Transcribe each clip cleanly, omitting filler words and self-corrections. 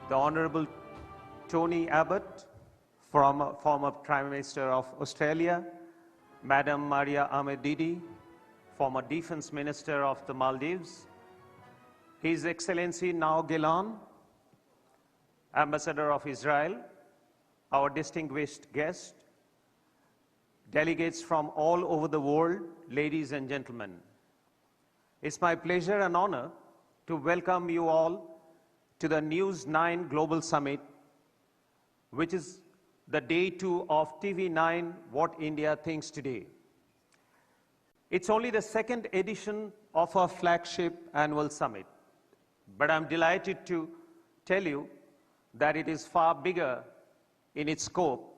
the Honorable Tony Abbott, former Prime Minister of Australia, Madam Maria Ahmed Didi, former Defense Minister of the Maldives, His Excellency Now Gilan, Ambassador of Israel, our distinguished guest, delegates from all over the world, ladies and gentlemen. It's my pleasure and honor to welcome you all to the News 9 Global Summit, which is the day 2 of TV9 What India Thinks Today. It's only the second edition of our flagship annual summit, but I'm delighted to tell you that it is far bigger in its scope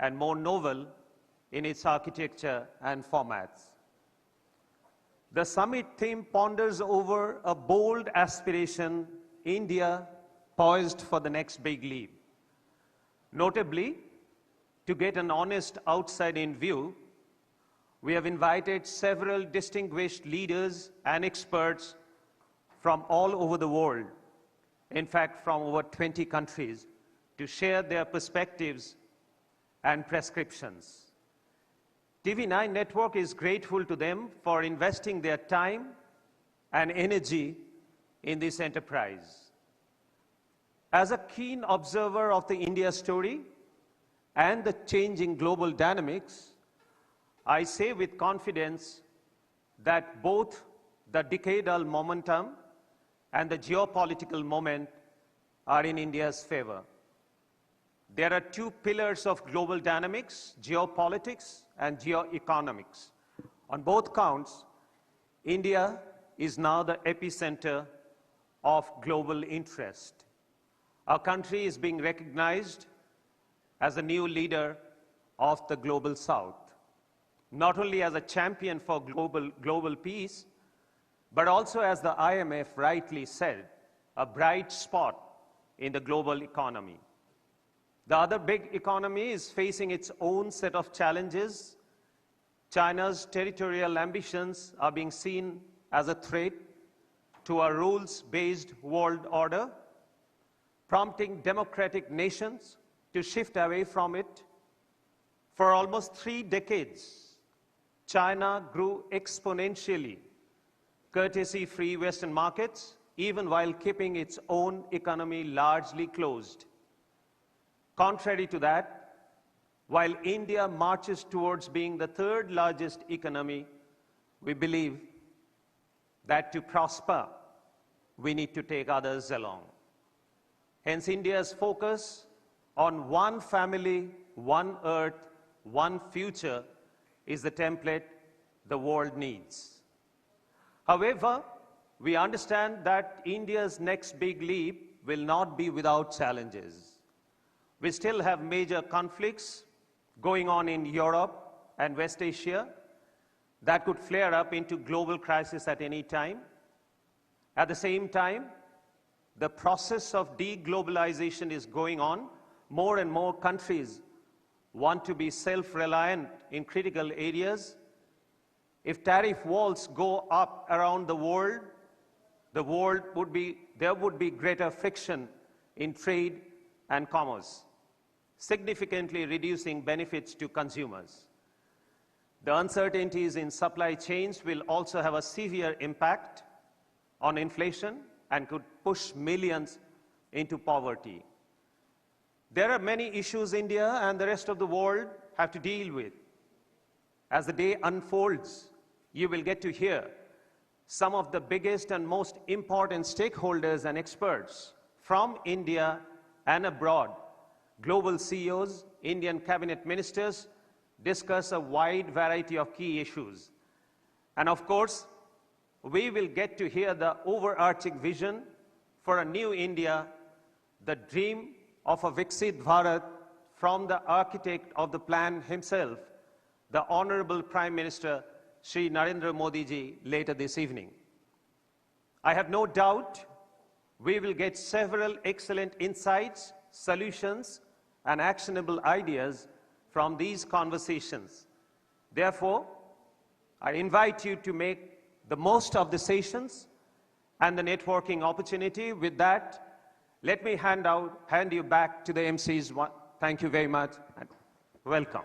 and more novel in its architecture and formats. The summit theme ponders over a bold aspiration, India poised for the next big leap. Notably, to get an honest outside-in view, we have invited several distinguished leaders and experts from all over the world, in fact from over 20 countries, to share their perspectives and prescriptions. TV9 Network is grateful to them for investing their time and energy in this enterprise. As a keen observer of the India story and the changing global dynamics, I say with confidence that both the decadal momentum and the geopolitical moment are in India's favor. There are two pillars of global dynamics, geopolitics and geoeconomics. On both counts, India is now the epicenter of global interest. Our country is being recognized as a new leader of the global South, not only as a champion for global peace, but also, as the IMF rightly said, a bright spot in the global economy. The other big economy is facing its own set of challenges. China's territorial ambitions are being seen as a threat to a rules-based world order, prompting democratic nations to shift away from it. For almost 3 decades, China grew exponentially, courtesy-free Western markets, even while keeping its own economy largely closed. Contrary to that, while India marches towards being the 3rd largest economy, we believe that to prosper, we need to take others along. Hence, India's focus on one family, one earth, one future is the template the world needs. However, we understand that India's next big leap will not be without challenges. We still have major conflicts going on in Europe and West Asia that could flare up into global crisis at any time. At the same time, the process of deglobalization is going on. More and more countries want to be self-reliant in critical areas. If tariff walls go up around the world there would be greater friction in trade and commerce, significantly reducing benefits to consumers. The uncertainties in supply chains will also have a severe impact on inflation and could push millions into poverty. There are many issues India and the rest of the world have to deal with. As the day unfolds, you will get to hear some of the biggest and most important stakeholders and experts from India and abroad. Global CEOs, Indian cabinet ministers discuss a wide variety of key issues. And of course, we will get to hear the overarching vision for a new India, the dream of a Viksit Bharat from the architect of the plan himself, the Honorable Prime Minister Shri Narendra Modi ji, later this evening. I have no doubt we will get several excellent insights, solutions, and actionable ideas from these conversations. Therefore, I invite you to make the most of the sessions and the networking opportunity. With that, Let me hand you back to the MCs. Thank you very much and welcome.